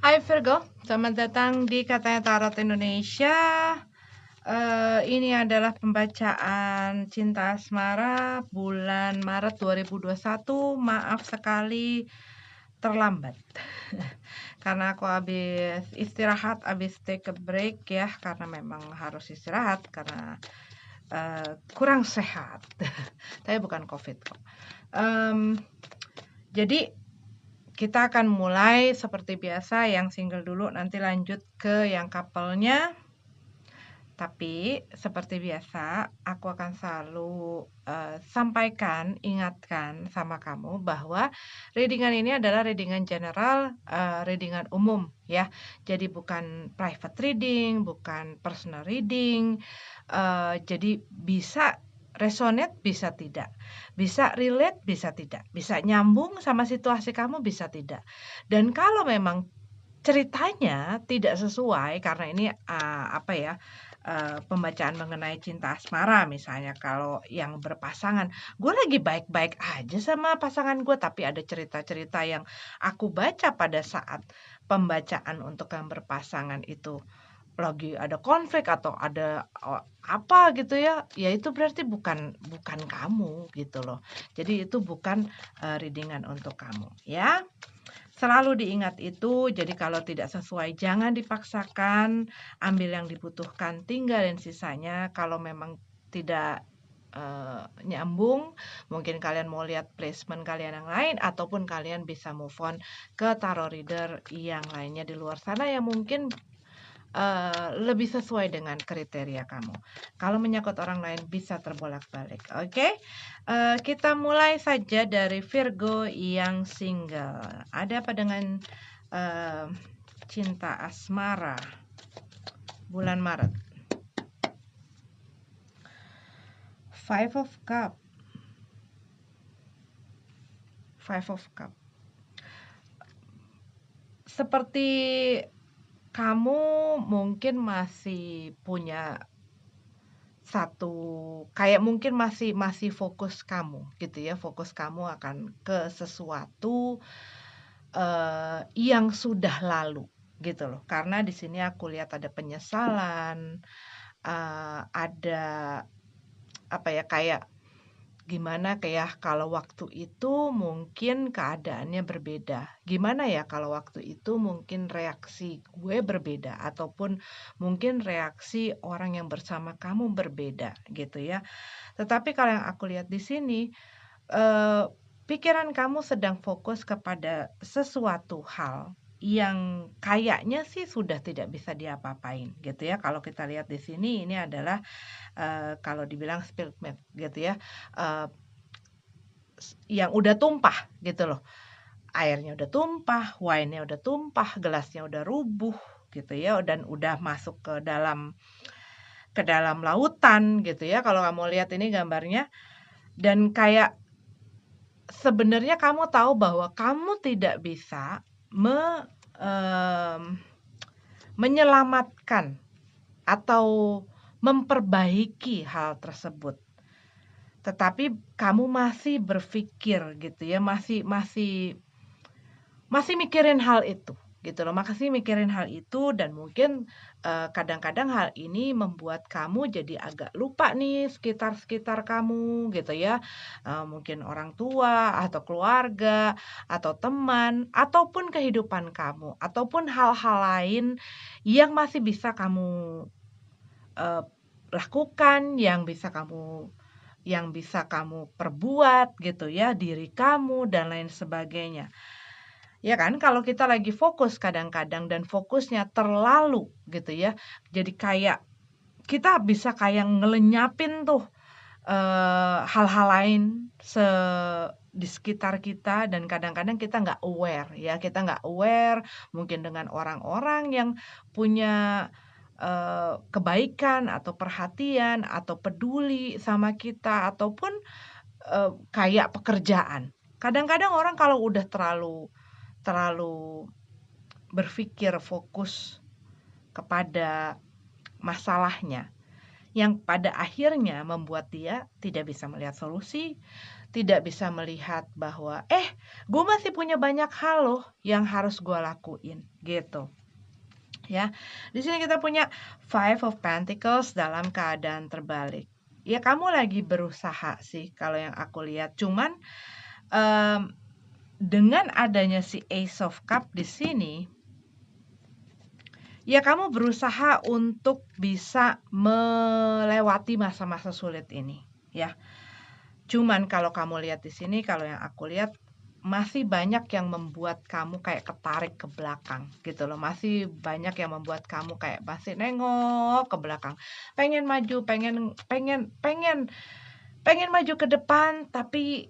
Hai Virgo, selamat datang di Katanya Tarot Indonesia. Ini adalah pembacaan Cinta Asmara bulan Maret 2021. Maaf sekali terlambat. Karena aku habis istirahat, habis take a break ya, karena memang harus istirahat karena kurang sehat. Tapi bukan COVID kok. Jadi kita akan mulai seperti biasa yang single dulu, nanti lanjut ke yang couple-nya. Tapi seperti biasa, aku akan selalu sampaikan, ingatkan sama kamu bahwa readingan ini adalah readingan general, readingan umum ya. Jadi bukan private reading, bukan personal reading. Jadi bisa resonate, bisa tidak. Bisa relate, bisa tidak. Bisa nyambung sama situasi kamu, bisa tidak. Dan kalau memang ceritanya tidak sesuai karena ini pembacaan mengenai cinta asmara, misalnya kalau yang berpasangan, gue lagi baik-baik aja sama pasangan gue, tapi ada cerita-cerita yang aku baca pada saat pembacaan untuk yang berpasangan itu lagi ada konflik atau ada apa gitu ya, ya itu berarti bukan bukan kamu gitu loh. Jadi itu bukan readingan untuk kamu ya. Selalu diingat itu, jadi kalau tidak sesuai jangan dipaksakan, ambil yang dibutuhkan, tinggalin sisanya. Kalau memang tidak nyambung, mungkin kalian mau lihat placement kalian yang lain, ataupun kalian bisa move on ke tarot reader yang lainnya di luar sana yang mungkin lebih sesuai dengan kriteria kamu. Kalau menyangkut orang lain bisa terbolak-balik. Oke, kita mulai saja dari Virgo yang single. Ada apa dengan cinta asmara bulan Maret? Five of Cup. Seperti kamu mungkin masih punya satu, kayak mungkin masih fokus kamu gitu ya, fokus kamu akan ke sesuatu yang sudah lalu gitu loh. Karena di sini aku lihat ada penyesalan, ada apa ya, kayak gimana kayak kalau waktu itu mungkin keadaannya berbeda. Gimana ya kalau waktu itu mungkin reaksi gue berbeda ataupun mungkin reaksi orang yang bersama kamu berbeda gitu ya. Tetapi kalau yang aku lihat di sini, pikiran kamu sedang fokus kepada sesuatu hal yang kayaknya sih sudah tidak bisa diapa-apain gitu ya. Kalau kita lihat di sini ini adalah kalau dibilang spilled milk gitu ya, eee, yang udah tumpah gitu loh. Airnya udah tumpah, wine-nya udah tumpah, gelasnya udah rubuh gitu ya, dan udah masuk ke dalam lautan gitu ya, kalau kamu lihat ini gambarnya. Dan kayak sebenarnya kamu tahu bahwa kamu tidak bisa menyelamatkan atau memperbaiki hal tersebut. Tetapi kamu masih berpikir gitu ya, masih mikirin hal itu gitu loh, masih mikirin hal itu. Dan mungkin kadang-kadang hal ini membuat kamu jadi agak lupa nih sekitar-sekitar kamu gitu ya, mungkin orang tua atau keluarga atau teman ataupun kehidupan kamu ataupun hal-hal lain yang masih bisa kamu lakukan, yang bisa kamu perbuat gitu ya, diri kamu dan lain sebagainya. Ya kan, kalau kita lagi fokus kadang-kadang dan fokusnya terlalu gitu ya, jadi kayak kita bisa kayak ngelenyapin tuh hal-hal lain di sekitar kita, dan kadang-kadang kita nggak aware ya, kita nggak aware mungkin dengan orang-orang yang punya kebaikan atau perhatian atau peduli sama kita ataupun kayak pekerjaan. Kadang-kadang orang kalau udah terlalu berpikir fokus kepada masalahnya yang pada akhirnya membuat dia tidak bisa melihat solusi, tidak bisa melihat bahwa, gue masih punya banyak hal loh yang harus gue lakuin, gitu. Ya, di sini kita punya Five of Pentacles dalam keadaan terbalik. Ya, kamu lagi berusaha sih kalau yang aku lihat. Cuman dengan adanya si Ace of Cup di sini, ya kamu berusaha untuk bisa melewati masa-masa sulit ini, ya. Cuman kalau kamu lihat di sini, kalau yang aku lihat masih banyak yang membuat kamu kayak ketarik ke belakang gitu loh. Masih banyak yang membuat kamu kayak masih nengok ke belakang. Pengen maju, pengen maju ke depan tapi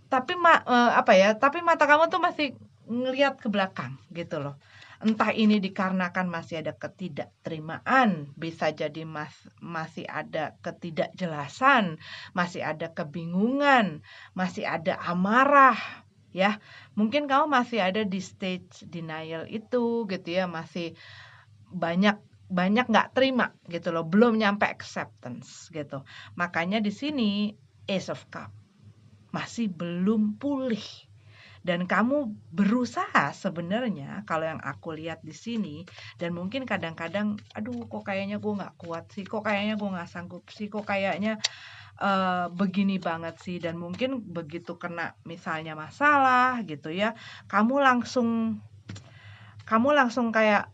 tapi mata kamu tuh masih ngelihat ke belakang gitu loh. Entah ini dikarenakan masih ada ketidakterimaan, bisa jadi masih ada ketidakjelasan, masih ada kebingungan, masih ada amarah, ya. Mungkin kamu masih ada di stage denial itu gitu ya, masih banyak nggak terima gitu loh, belum nyampe acceptance gitu. Makanya di sini Ace of Cup masih belum pulih. Dan kamu berusaha sebenarnya kalau yang aku lihat di sini, dan mungkin kadang-kadang aduh kok kayaknya gue nggak kuat sih, kok kayaknya gue nggak sanggup sih, kok kayaknya begini banget sih, dan mungkin begitu kena misalnya masalah gitu ya, kamu langsung kayak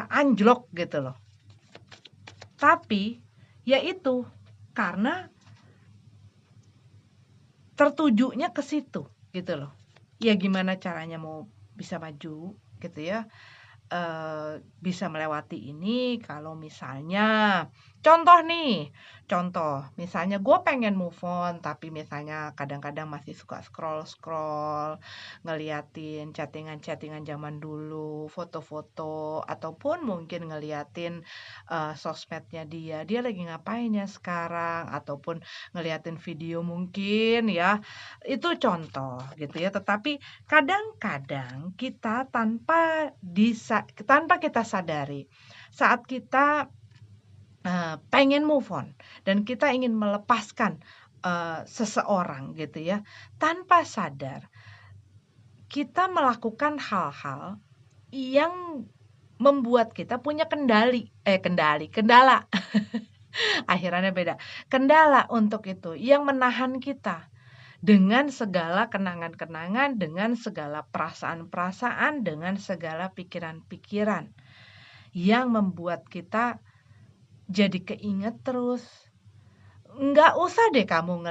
anjlok gitu loh. Tapi ya itu karena tertujunya ke situ gitu loh. Ya gimana caranya mau bisa maju gitu ya, bisa melewati ini kalau misalnya contoh misalnya gue pengen move on tapi misalnya kadang-kadang masih suka scroll ngeliatin chatting-chattingan zaman dulu, foto-foto, ataupun mungkin ngeliatin sosmednya dia lagi ngapain ya sekarang, ataupun ngeliatin video mungkin ya, itu contoh gitu ya. Tetapi kadang-kadang kita tanpa kita sadari, saat kita pengen move on dan kita ingin melepaskan seseorang gitu ya, tanpa sadar kita melakukan hal-hal yang membuat kita punya kendala. Akhirannya beda. Kendala untuk itu yang menahan kita dengan segala kenangan-kenangan, dengan segala perasaan-perasaan, dengan segala pikiran-pikiran yang membuat kita jadi keinget terus. Nggak usah deh kamu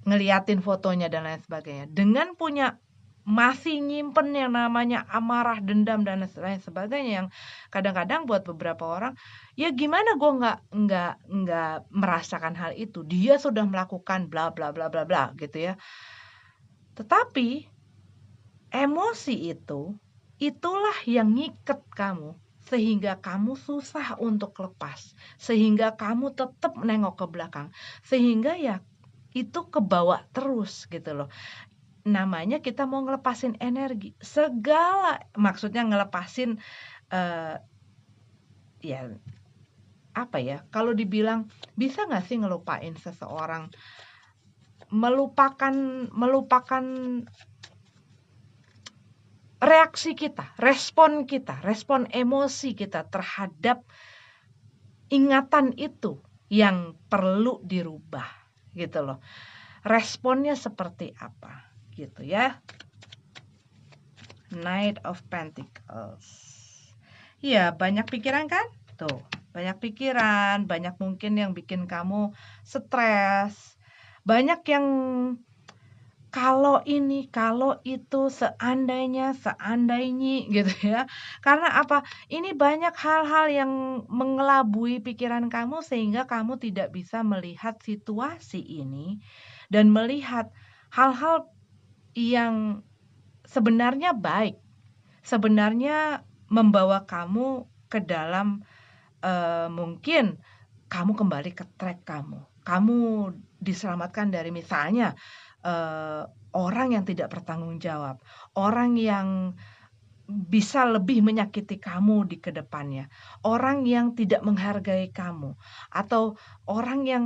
ngeliatin fotonya dan lain sebagainya. Dengan punya masih nyimpen yang namanya amarah, dendam dan lain sebagainya, yang kadang-kadang buat beberapa orang, ya gimana gue nggak merasakan hal itu. Dia sudah melakukan bla bla bla bla bla gitu ya. Tetapi emosi itulah yang ngiket kamu sehingga kamu susah untuk lepas, sehingga kamu tetap nengok ke belakang, sehingga ya itu kebawa terus gitu loh. Namanya kita mau ngelepasin energi, maksudnya ngelepasin kalau dibilang bisa nggak sih ngelupain seseorang, melupakan reaksi kita, respon emosi kita terhadap ingatan itu yang perlu dirubah gitu loh. Responnya seperti apa gitu ya. Knight of Pentacles. Iya, banyak pikiran kan? Tuh, banyak pikiran, banyak mungkin yang bikin kamu stres. Banyak yang kalau ini, kalau itu, seandainya gitu ya. Karena apa? Ini banyak hal-hal yang mengelabui pikiran kamu sehingga kamu tidak bisa melihat situasi ini dan melihat hal-hal yang sebenarnya baik. Sebenarnya membawa kamu ke dalam mungkin kamu kembali ke track kamu. Kamu diselamatkan dari misalnya orang yang tidak bertanggung jawab, orang yang bisa lebih menyakiti kamu di kedepannya, orang yang tidak menghargai kamu, atau orang yang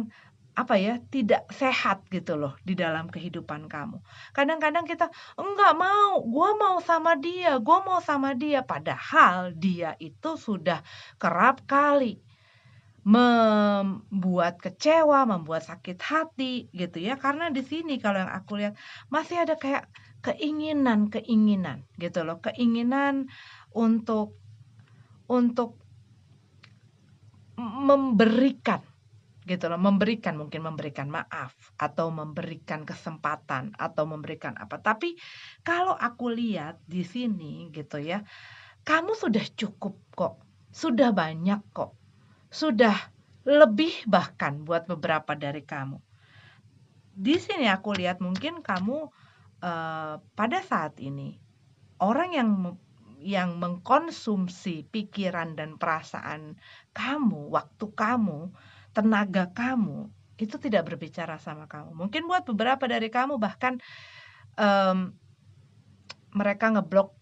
tidak sehat gitu loh di dalam kehidupan kamu. Kadang-kadang kita, enggak mau, gua mau sama dia, padahal dia itu sudah kerap kali membuat kecewa, membuat sakit hati gitu ya. Karena di sini kalau yang aku lihat masih ada kayak keinginan gitu loh, keinginan untuk memberikan gitu loh, mungkin memberikan maaf atau memberikan kesempatan atau memberikan apa. Tapi kalau aku lihat di sini gitu ya, kamu sudah cukup kok, sudah banyak kok, sudah lebih bahkan buat beberapa dari kamu. Di sini aku lihat mungkin kamu pada saat ini orang yang mengkonsumsi pikiran dan perasaan kamu, waktu kamu, tenaga kamu, itu tidak berbicara sama kamu. Mungkin buat beberapa dari kamu bahkan mereka ngeblok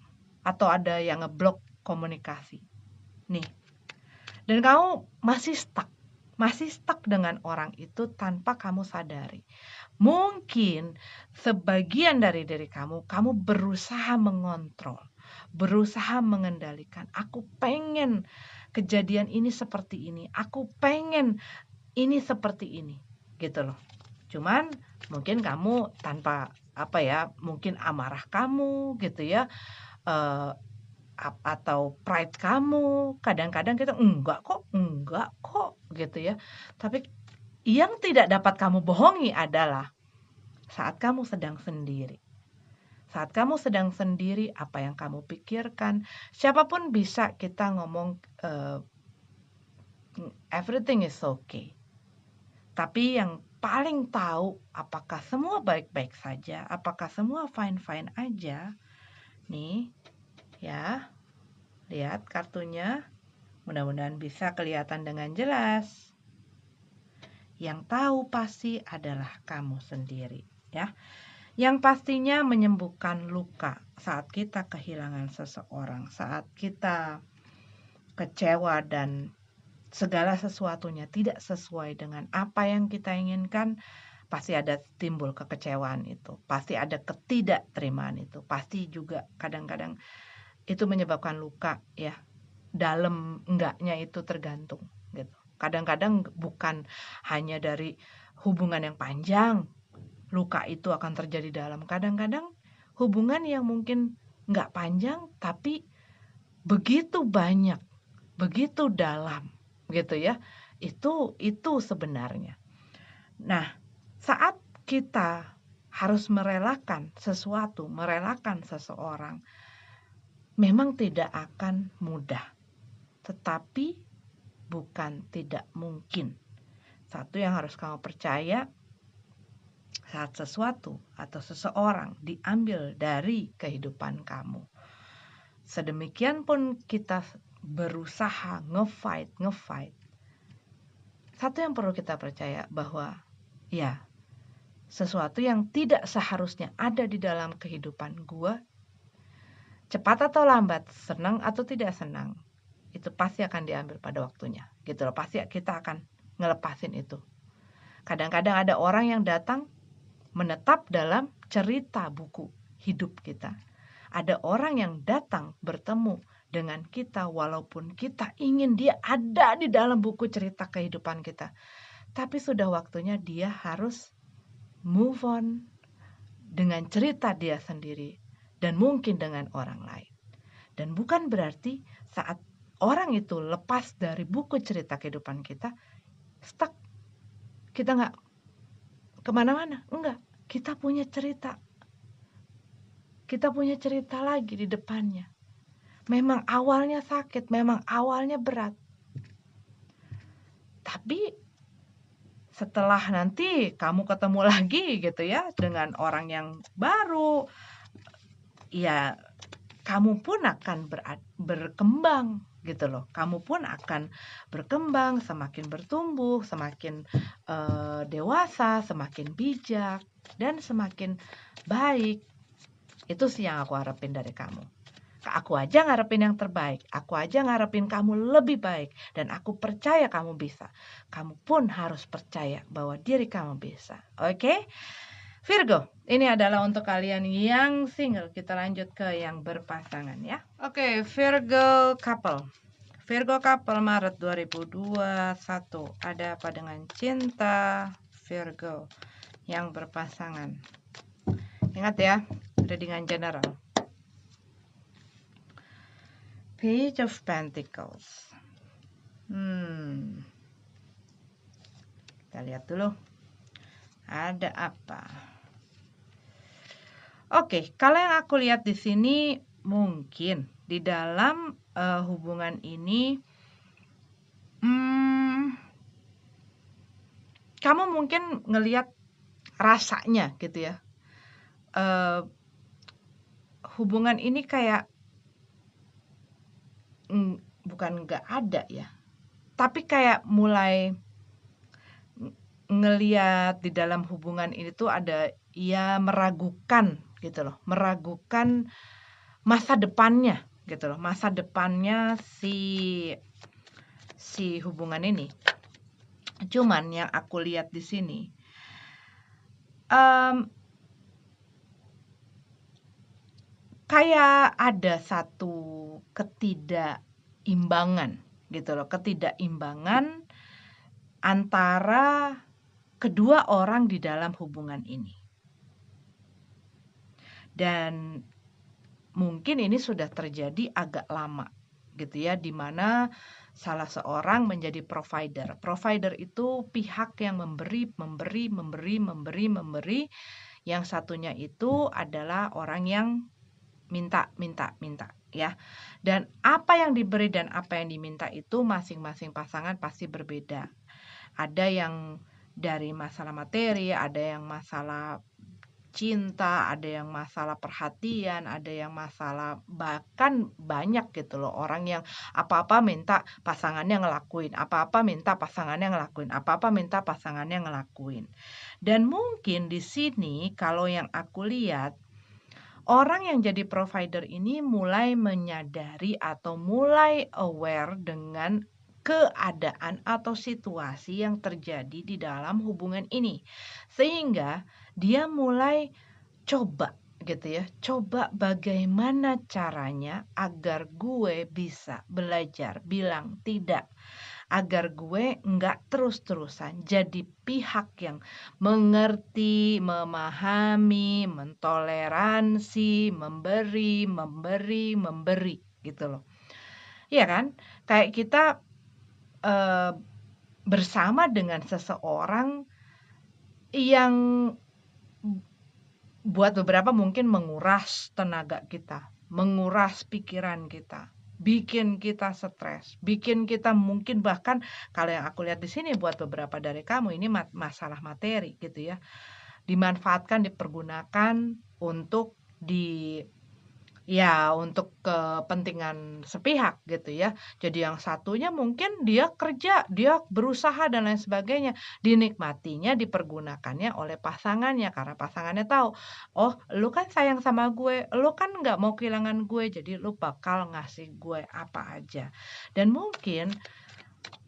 atau ada yang ngeblok komunikasi. Nih. Dan kamu masih stuck dengan orang itu tanpa kamu sadari. Mungkin sebagian dari diri kamu berusaha mengontrol, berusaha mengendalikan. Aku pengen kejadian ini seperti ini, aku pengen ini seperti ini, gitu loh. Cuman mungkin kamu tanpa mungkin amarah kamu gitu ya, atau pride kamu, kadang-kadang kita enggak kok gitu ya. Tapi yang tidak dapat kamu bohongi adalah saat kamu sedang sendiri. Saat kamu sedang sendiri, apa yang kamu pikirkan, siapapun bisa kita ngomong everything is okay. Tapi yang paling tahu apakah semua baik-baik saja, apakah semua fine-fine aja. Nih, ya. Lihat kartunya. Mudah-mudahan bisa kelihatan dengan jelas. Yang tahu pasti adalah kamu sendiri, ya. Yang pastinya menyembuhkan luka saat kita kehilangan seseorang, saat kita kecewa dan segala sesuatunya tidak sesuai dengan apa yang kita inginkan, pasti ada timbul kekecewaan itu, pasti ada ketidakterimaan itu, pasti juga kadang-kadang itu menyebabkan luka ya. Dalam enggaknya itu tergantung gitu. Kadang-kadang bukan hanya dari hubungan yang panjang, luka itu akan terjadi dalam. Kadang-kadang hubungan yang mungkin enggak panjang tapi begitu banyak, begitu dalam gitu ya. Itu sebenarnya. Nah, saat kita harus merelakan sesuatu, merelakan seseorang, memang tidak akan mudah. Tetapi bukan tidak mungkin. Satu yang harus kamu percaya, saat sesuatu atau seseorang diambil dari kehidupan kamu, sedemikian pun kita berusaha nge-fight, satu yang perlu kita percaya bahwa ya, sesuatu yang tidak seharusnya ada di dalam kehidupan gua, cepat atau lambat, senang atau tidak senang, itu pasti akan diambil pada waktunya gitu loh. Pasti kita akan ngelepasin itu. Kadang-kadang ada orang yang datang menetap dalam cerita buku hidup kita. Ada orang yang datang bertemu dengan kita walaupun kita ingin dia ada di dalam buku cerita kehidupan kita. Tapi sudah waktunya dia harus move on dengan cerita dia sendiri dan mungkin dengan orang lain. Dan bukan berarti saat orang itu lepas dari buku cerita kehidupan kita, stuck. Kita nggak kemana-mana. Enggak. Kita punya cerita. Kita punya cerita lagi di depannya. Memang awalnya sakit, memang awalnya berat. Tapi setelah nanti kamu ketemu lagi gitu ya dengan orang yang baru, ya kamu pun akan berkembang gitu loh. Kamu pun akan berkembang, semakin bertumbuh, semakin dewasa, semakin bijak, dan semakin baik. Itu sih yang aku harapin dari kamu. Aku aja ngarepin yang terbaik, aku aja ngarepin kamu lebih baik, dan aku percaya kamu bisa. Kamu pun harus percaya bahwa diri kamu bisa. Oke? Virgo, ini adalah untuk kalian yang single. Kita lanjut ke yang berpasangan ya. Oke, Virgo couple. Virgo couple Maret 2021. Ada apa dengan cinta Virgo yang berpasangan? Ingat ya, readingan general. Page of Pentacles. Kita lihat dulu. Ada apa? Oke, kalau yang aku lihat di sini mungkin di dalam hubungan ini kamu mungkin ngelihat rasanya gitu ya. Hubungan ini kayak bukan nggak ada ya, tapi kayak mulai ngelihat di dalam hubungan ini tuh ada ya meragukan gitu loh, meragukan masa depannya gitu loh, masa depannya si hubungan ini. Cuman yang aku lihat di sini kayak ada satu ketidakimbangan gitu loh, ketidakimbangan antara kedua orang di dalam hubungan ini. Dan mungkin ini sudah terjadi agak lama gitu ya, di mana salah seorang menjadi provider. Provider itu pihak yang memberi. Yang satunya itu adalah orang yang minta ya. Dan apa yang diberi dan apa yang diminta itu masing-masing pasangan pasti berbeda. Ada yang dari masalah materi, ada yang masalah cinta, ada yang masalah perhatian, ada yang masalah bahkan banyak gitu loh orang yang apa-apa minta pasangannya ngelakuin, apa-apa minta pasangannya ngelakuin, apa-apa minta pasangannya ngelakuin. Dan mungkin di sini kalau yang aku lihat orang yang jadi provider ini mulai menyadari atau mulai aware dengan keadaan atau situasi yang terjadi di dalam hubungan ini. Sehingga dia mulai coba gitu ya, coba bagaimana caranya agar gue bisa belajar bilang tidak, agar gue nggak terus-terusan jadi pihak yang mengerti, memahami, mentoleransi, memberi gitu loh. Iya kan? Kayak kita bersama dengan seseorang yang buat beberapa mungkin menguras tenaga kita, menguras pikiran kita, bikin kita stres, bikin kita mungkin bahkan kalau yang aku lihat di sini buat beberapa dari kamu ini masalah materi gitu ya, dimanfaatkan, dipergunakan untuk untuk kepentingan sepihak gitu ya. Jadi yang satunya mungkin dia kerja, dia berusaha dan lain sebagainya. Dinikmatinya, dipergunakannya oleh pasangannya karena pasangannya tahu, oh lu kan sayang sama gue, lu kan nggak mau kehilangan gue, jadi lu bakal ngasih gue apa aja. Dan mungkin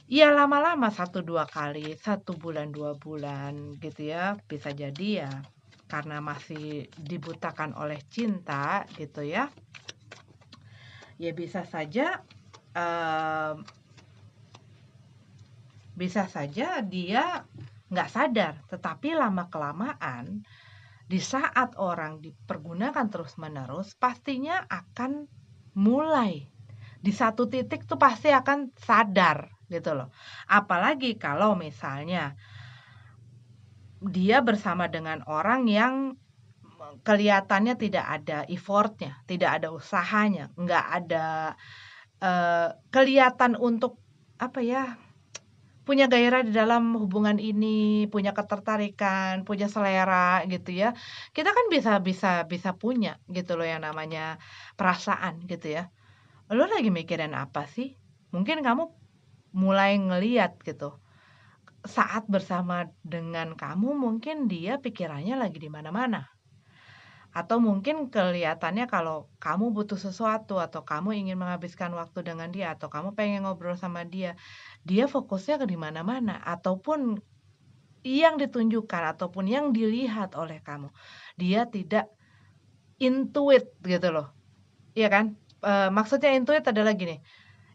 ya lama-lama 1-2 kali, 1 bulan 2 bulan gitu ya, bisa jadi ya karena masih dibutakan oleh cinta gitu ya. Ya bisa saja dia nggak sadar, tetapi lama-kelamaan di saat orang dipergunakan terus-menerus pastinya akan mulai di satu titik tuh pasti akan sadar gitu loh. Apalagi kalau misalnya dia bersama dengan orang yang kelihatannya tidak ada effortnya, tidak ada usahanya, nggak ada kelihatan untuk apa ya, punya gairah di dalam hubungan ini, punya ketertarikan, punya selera gitu ya. Kita kan bisa punya gitu loh yang namanya perasaan gitu ya. Lo lagi mikirin apa sih? Mungkin kamu mulai ngeliat gitu. Saat bersama dengan kamu mungkin dia pikirannya lagi di mana-mana. Atau mungkin kelihatannya kalau kamu butuh sesuatu atau kamu ingin menghabiskan waktu dengan dia atau kamu pengen ngobrol sama dia, dia fokusnya ke di mana-mana ataupun yang ditunjukkan ataupun yang dilihat oleh kamu, dia tidak intuit gitu loh, iya kan? Maksudnya intuit adalah gini,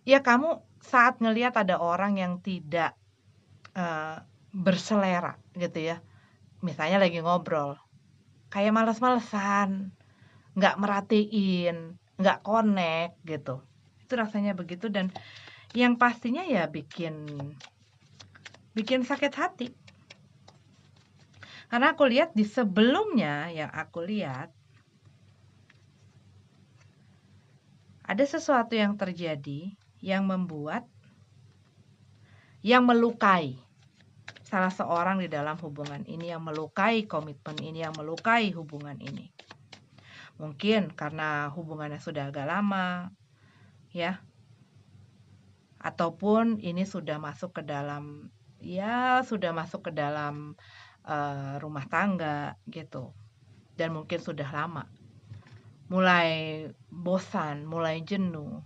ya kamu saat ngelihat ada orang yang tidak, berselera gitu ya, misalnya lagi ngobrol, kayak males-malesan, nggak merhatiin, nggak connect gitu. Itu rasanya begitu dan yang pastinya ya bikin sakit hati. Karena aku lihat di sebelumnya yang aku lihat, ada sesuatu yang terjadi yang melukai salah seorang di dalam hubungan ini, yang melukai komitmen ini, yang melukai hubungan ini. Mungkin karena hubungannya sudah agak lama, ya, ataupun ini sudah masuk ke dalam, rumah tangga gitu, dan mungkin sudah lama, mulai bosan, mulai jenuh.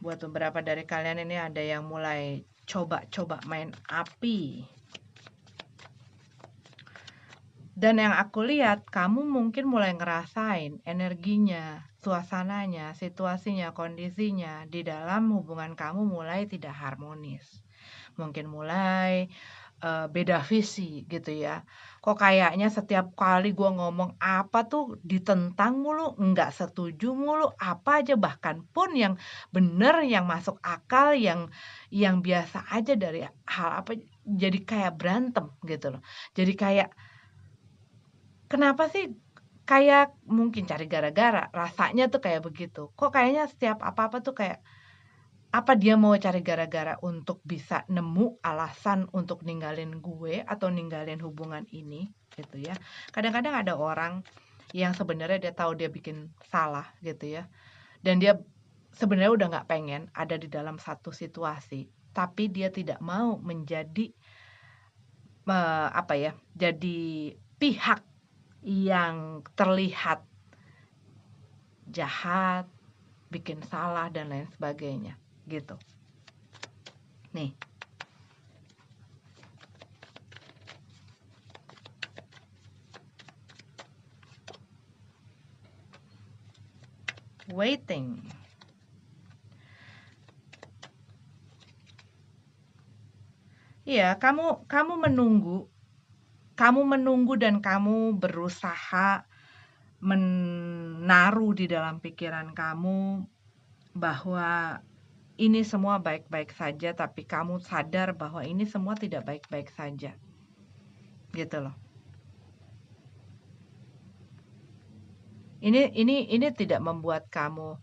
Buat beberapa dari kalian ini ada yang mulai coba-coba main api. Dan yang aku lihat, kamu mungkin mulai ngerasain energinya, suasananya, situasinya, kondisinya di dalam hubungan kamu mulai tidak harmonis. Mungkin mulai beda visi gitu ya. Kok kayaknya setiap kali gua ngomong apa tuh ditentang mulu, nggak setuju mulu, apa aja bahkan pun yang bener, yang masuk akal, yang biasa aja dari hal apa jadi kayak berantem gitu loh. Jadi kayak kenapa sih kayak mungkin cari gara-gara, rasanya tuh kayak begitu. Kok kayaknya setiap apa-apa tuh kayak, apa dia mau cari gara-gara untuk bisa nemu alasan untuk ninggalin gue atau ninggalin hubungan ini, gitu ya. Kadang-kadang ada orang yang sebenarnya dia tahu dia bikin salah gitu ya, dan dia sebenarnya udah nggak pengen ada di dalam satu situasi, tapi dia tidak mau menjadi, jadi pihak yang terlihat jahat, bikin salah dan lain sebagainya, gitu. Nih. Waiting. Iya, kamu menunggu dan kamu berusaha menaruh di dalam pikiran kamu bahwa ini semua baik-baik saja, tapi kamu sadar bahwa ini semua tidak baik-baik saja. Gitu loh. Ini tidak membuat kamu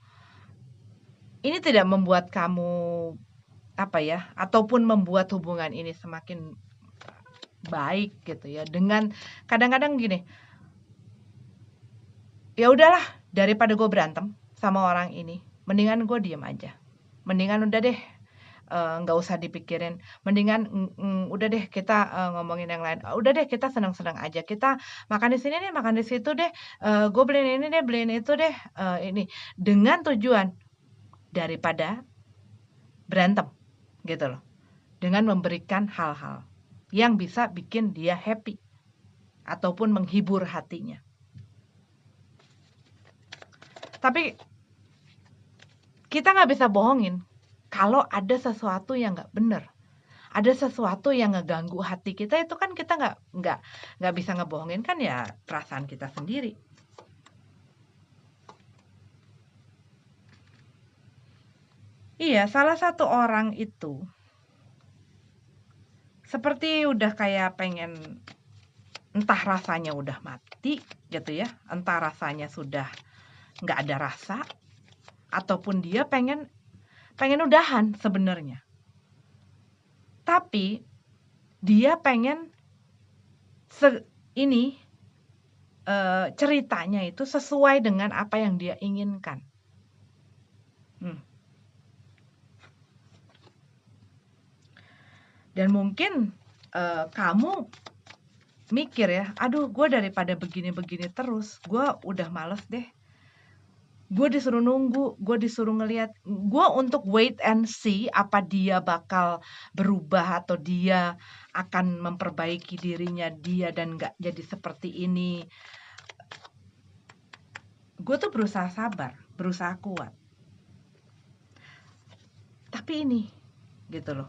ataupun membuat hubungan ini semakin baik gitu ya. Dengan kadang-kadang gini, ya udahlah, daripada gue berantem sama orang ini, mendingan gue diem aja. Mendingan udah deh, nggak usah dipikirin. Mendingan udah deh kita ngomongin yang lain. Udah deh kita senang-senang aja. Kita makan di sini deh, makan di situ deh. Gue beliin ini deh, beliin itu deh. Ini dengan tujuan daripada berantem gitu loh. Dengan memberikan hal-hal yang bisa bikin dia happy ataupun menghibur hatinya. Tapi kita nggak bisa bohongin kalau ada sesuatu yang nggak bener, ada sesuatu yang ngeganggu hati kita, itu kan kita nggak bisa ngebohongin, kan ya perasaan kita sendiri. Iya, salah satu orang itu seperti udah kayak pengen, entah rasanya udah mati gitu ya, entah rasanya sudah nggak ada rasa, ataupun dia pengen udahan sebenarnya. Tapi dia pengen ceritanya itu sesuai dengan apa yang dia inginkan. Dan mungkin kamu mikir ya, aduh gue daripada begini-begini terus, gue udah males deh. Gue disuruh nunggu, gue disuruh ngelihat, gue untuk wait and see apa dia bakal berubah atau dia akan memperbaiki dirinya dia dan gak jadi seperti ini. Gue tuh berusaha sabar, berusaha kuat. Tapi ini gitu loh,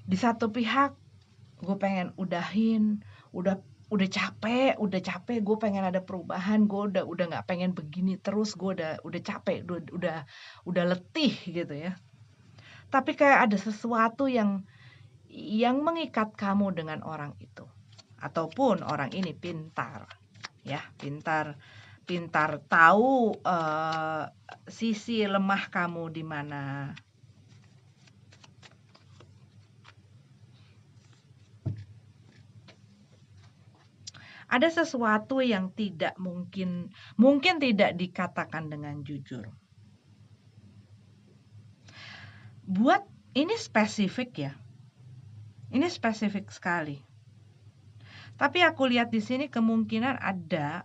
di satu pihak gue pengen udahin, udah capek, gue pengen ada perubahan, gue udah nggak pengen begini terus, gue udah capek, udah letih gitu ya. Tapi kayak ada sesuatu yang mengikat kamu dengan orang itu, ataupun orang ini pintar ya, pintar tahu sisi lemah kamu di mana. Ada sesuatu yang tidak mungkin tidak dikatakan dengan jujur. Buat ini spesifik ya. Ini spesifik sekali. Tapi aku lihat di sini kemungkinan ada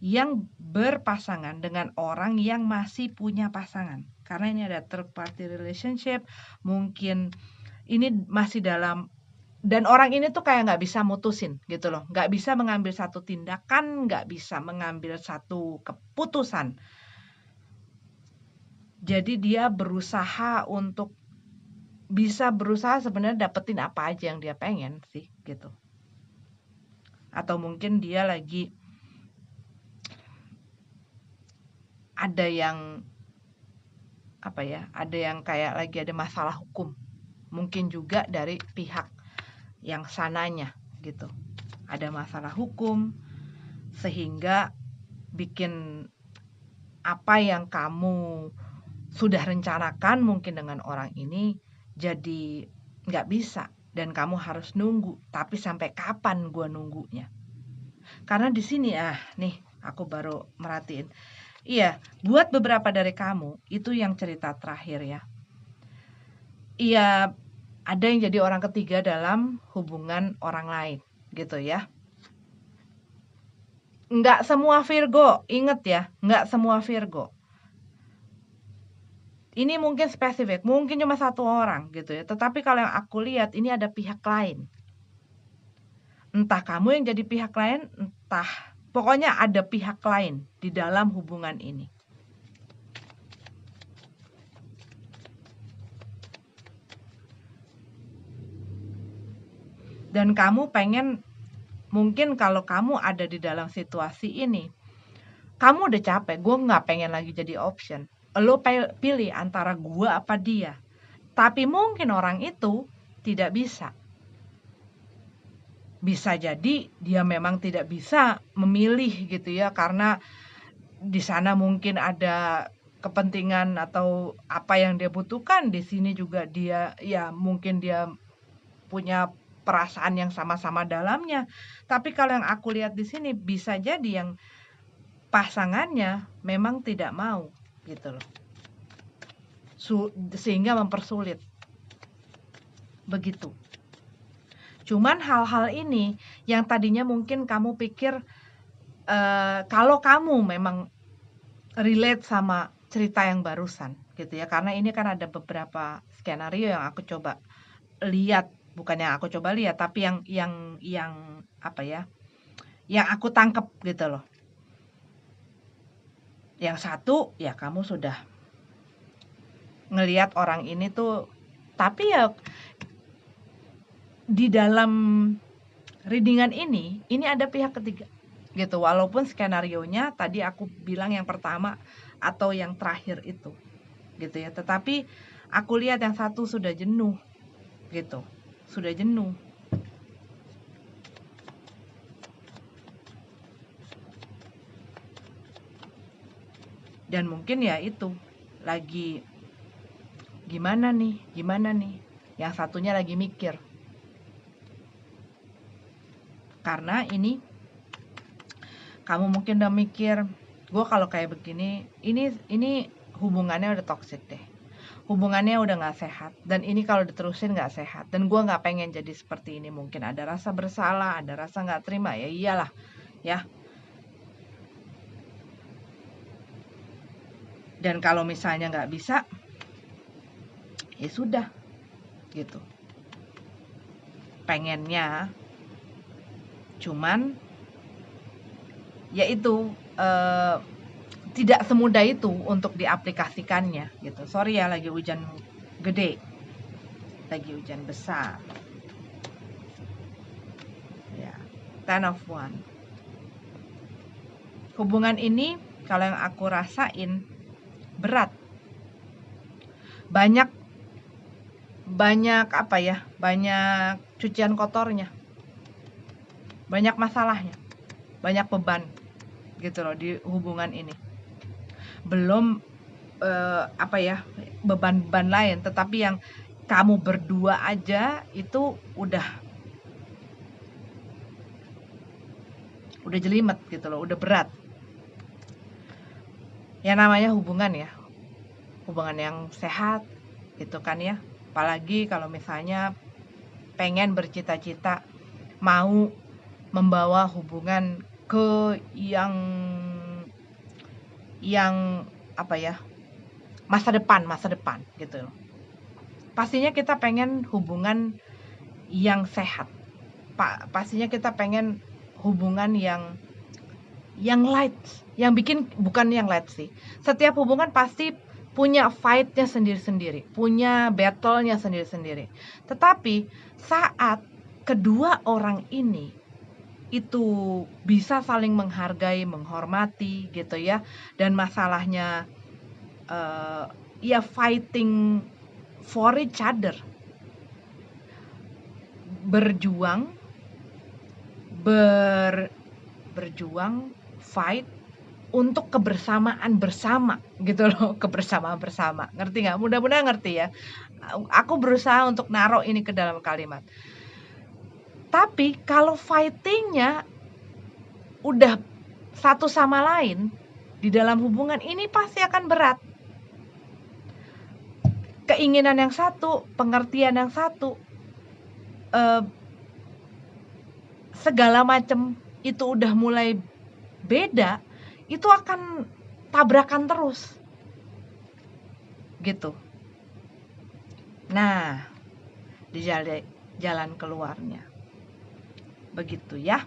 yang berpasangan dengan orang yang masih punya pasangan. Karena ini ada third party relationship, mungkin ini masih dalam, dan orang ini tuh kayak nggak bisa mutusin gitu loh, nggak bisa mengambil satu tindakan, nggak bisa mengambil satu keputusan. Jadi dia berusaha sebenarnya dapetin apa aja yang dia pengen sih gitu. Atau mungkin dia lagi ada yang kayak lagi ada masalah hukum. Mungkin juga dari pihak yang sananya gitu. Ada masalah hukum sehingga bikin apa yang kamu sudah rencanakan mungkin dengan orang ini jadi nggak bisa, dan kamu harus nunggu. Tapi sampai kapan gue nunggunya? Karena di sini nih aku baru merhatiin. Iya, buat beberapa dari kamu itu yang cerita terakhir ya. Iya, ada yang jadi orang ketiga dalam hubungan orang lain gitu ya. Nggak semua Virgo, inget ya, nggak semua Virgo. Ini mungkin spesifik, mungkin cuma satu orang gitu ya. Tetapi kalau yang aku lihat ini ada pihak lain. Entah kamu yang jadi pihak lain, entah pokoknya ada pihak lain di dalam hubungan ini. Dan kamu pengen, mungkin kalau kamu ada di dalam situasi ini, kamu udah capek, gue nggak pengen lagi jadi option. Lo pilih antara gue apa dia. Tapi mungkin orang itu tidak bisa. Bisa jadi dia memang tidak bisa memilih gitu ya, karena di sana mungkin ada kepentingan atau apa yang dia butuhkan. Di sini juga dia ya mungkin dia punya perasaan yang sama-sama dalamnya. Tapi kalau yang aku lihat di sini bisa jadi yang pasangannya memang tidak mau gitu loh. Sehingga mempersulit. Begitu. Cuman hal-hal ini yang tadinya mungkin kamu pikir kalau kamu memang relate sama cerita yang barusan gitu ya, karena ini kan ada beberapa skenario yang aku coba lihat, bukan yang aku coba lihat tapi yang apa ya, yang aku tangkep gitu loh. Yang satu ya kamu sudah ngelihat orang ini tuh, tapi ya di dalam readingan ini ada pihak ketiga gitu, walaupun skenarionya tadi aku bilang yang pertama atau yang terakhir itu gitu ya, tetapi aku lihat yang satu sudah jenuh gitu, sudah jenuh. Dan mungkin ya itu lagi gimana nih, yang satunya lagi mikir. Karena ini kamu mungkin udah mikir, gue kalau kayak begini, ini hubungannya udah toxic deh. Hubungannya udah gak sehat. Dan ini kalau diterusin gak sehat. Dan gue gak pengen jadi seperti ini. Mungkin ada rasa bersalah, ada rasa gak terima. Ya iyalah, ya. Dan kalau misalnya gak bisa, ya sudah, gitu. Pengennya, cuman, yaitu tidak semudah itu untuk diaplikasikannya gitu. Sorry ya, lagi hujan gede, lagi hujan besar ya. 10 of Wands. Hubungan ini kalau yang aku rasain berat, banyak apa ya, banyak cucian kotornya, banyak masalahnya, banyak beban gitu loh di hubungan ini. Belum apa ya, beban-beban lain, tetapi yang kamu berdua aja itu udah jelimet gitu loh, udah berat. Ya namanya hubungan ya, hubungan yang sehat gitu kan ya. Apalagi kalau misalnya pengen bercita-cita mau membawa hubungan ke yang apa ya, masa depan gitu. Pastinya kita pengen hubungan yang sehat. Pastinya kita pengen hubungan yang light, yang bikin, bukan yang light sih. Setiap hubungan pasti punya fight-nya sendiri-sendiri, punya battle-nya sendiri-sendiri. Tetapi saat kedua orang ini itu bisa saling menghargai, menghormati gitu ya, dan masalahnya ya fighting for each other, berjuang fight untuk kebersamaan bersama gitu loh, kebersamaan bersama, ngerti nggak? Mudah-mudahan ngerti ya. Aku berusaha untuk naruh ini ke dalam kalimat. Tapi kalau fightingnya udah satu sama lain di dalam hubungan ini pasti akan berat. Keinginan yang satu, pengertian yang satu, segala macam itu udah mulai beda, itu akan tabrakan terus gitu. Nah, di jalan keluarnya begitu ya.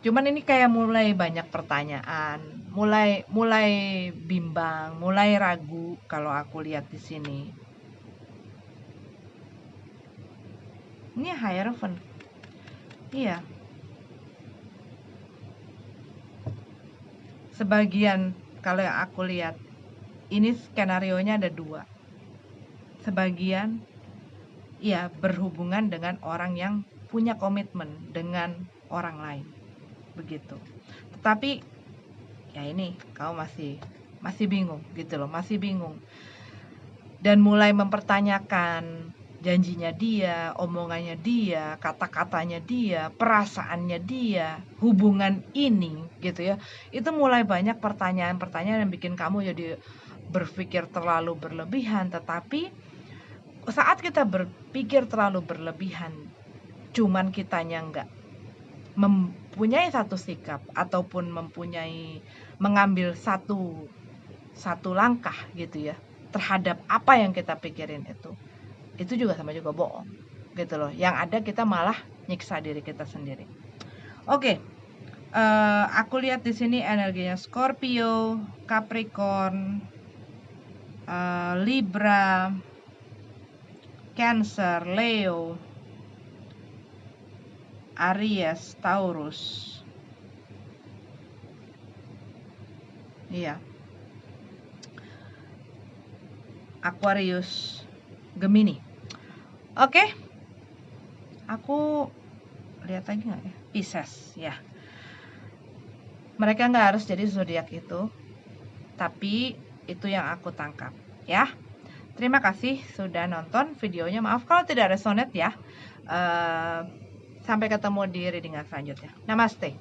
Cuman ini kayak mulai banyak pertanyaan, mulai bimbang, mulai ragu kalau aku lihat di sini. Ini Hierophant. Iya. Sebagian kalau yang aku lihat, ini skenarionya ada 2. Sebagian ya berhubungan dengan orang yang punya komitmen dengan orang lain. Begitu. Tetapi ya ini kamu masih bingung gitu loh, masih bingung. Dan mulai mempertanyakan janjinya dia, omongannya dia, kata-katanya dia, perasaannya dia, hubungan ini gitu ya. Itu mulai banyak pertanyaan-pertanyaan yang bikin kamu jadi berpikir terlalu berlebihan. Tetapi saat kita berpikir terlalu berlebihan, cuman kitanya enggak mempunyai satu sikap ataupun mengambil satu langkah gitu ya terhadap apa yang kita pikirin, itu juga sama juga bohong gitu loh. Yang ada kita malah nyiksa diri kita sendiri. Oke. Aku lihat di sini energinya Scorpio, Capricorn, Libra, Cancer, Leo, Aries, Taurus. Iya. Aquarius, Gemini. Oke. Aku lihat lagi nggak ya? Pisces, ya. Mereka nggak harus jadi zodiak itu, tapi itu yang aku tangkap, ya. Terima kasih sudah nonton videonya. Maaf kalau tidak resonate ya. Sampai ketemu di readingan selanjutnya. Namaste.